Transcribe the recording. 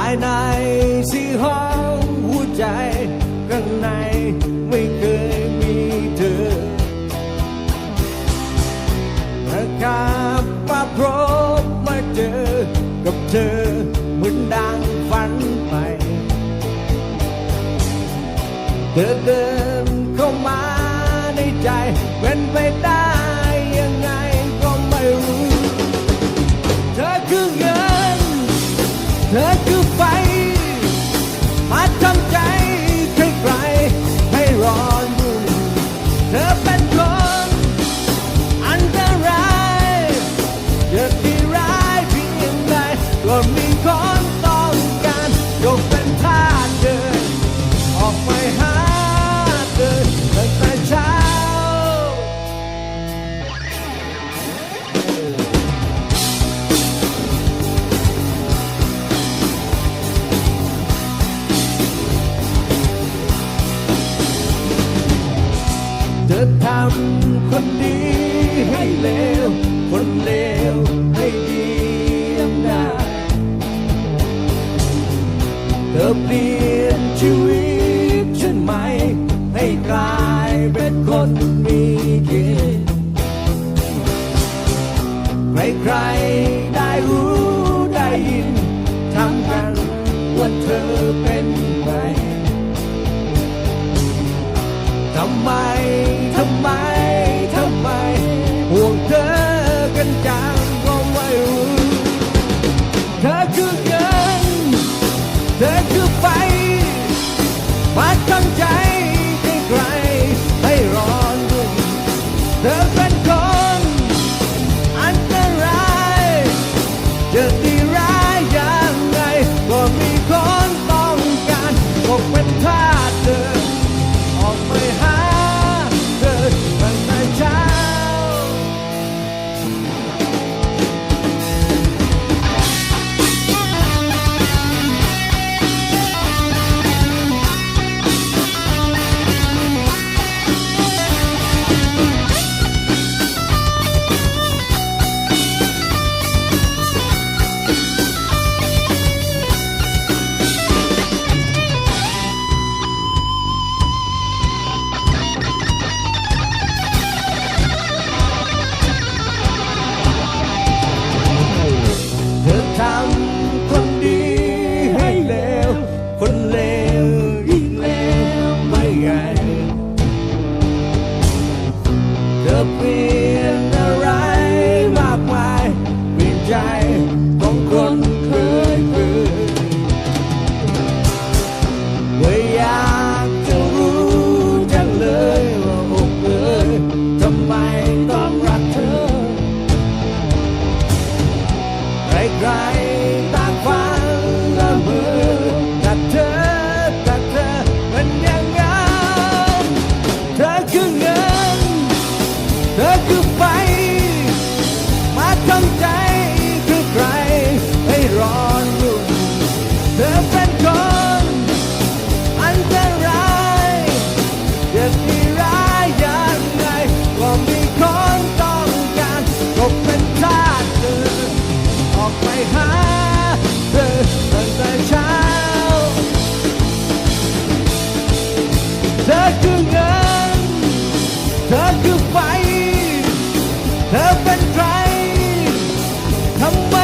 ายในสี่ห้องหัวใจข้างในไม่เคยมีเธอถ้าข้ามาพบมาเจอกับเธอเหมือนดังฝันไปเธอเดินเข้ามาในใจเป็นไปได้ยังไงก็ไม่รู้เธอคือเงินเธอคือไฟมาทำใจใครๆให้ร้อนรุ่มเธอเป็นคนอันตรายเกิดที่ร้ายเพียงใดก็มีคนต้องการยกเป็นท่าเดินออกไปหาเธอตั้งแต่เช้าเธอทำคนดีให้เลวคนเลวให้ดียังได้เธอเปลี่ยนชีวิตฉันใหม่ให้กลายเป็นคนมีเกียรติใครๆได้รู้ได้ยินทำกันว่าเธอเป็นไงทำไมห่วงเธอกันจังก็ไม่รู้เธอคือเงินเธอคือไฟมาทำใจให้ใครให้ร้อนรุ่มเธอเป็นคนอันตรายจะดีร้ายยังไงก็มีคนต้องการก็เป็นท่าเดินออกไปหาเธอตั้งแต่เช้าเธอทำคนดีให้เลวคนเลวยิ่งเลวไม่ไงเธอเปลี่ยนอะไรมากมายเปลี่ยนใจของคนเคยไม่อยากจะรู้จังเลยว่าอกเอ๋ยทำไมต้องรักเธอใครๆต่างฝันละเมอแต่เธอเป็นอย่างนั้นเธอคือเงินเธอคือไฟมาทำใจคือใครให้ร้อนรุ่มเธอเป็นคนอันตรายจะที่ร้ายยังไงก็มีคนต้องการก็เป็นท่าเดินออกไปหาเธอตั้งแต่เช้าเธอคือเงินเธอคือไฟเธอเป็นใครทำไม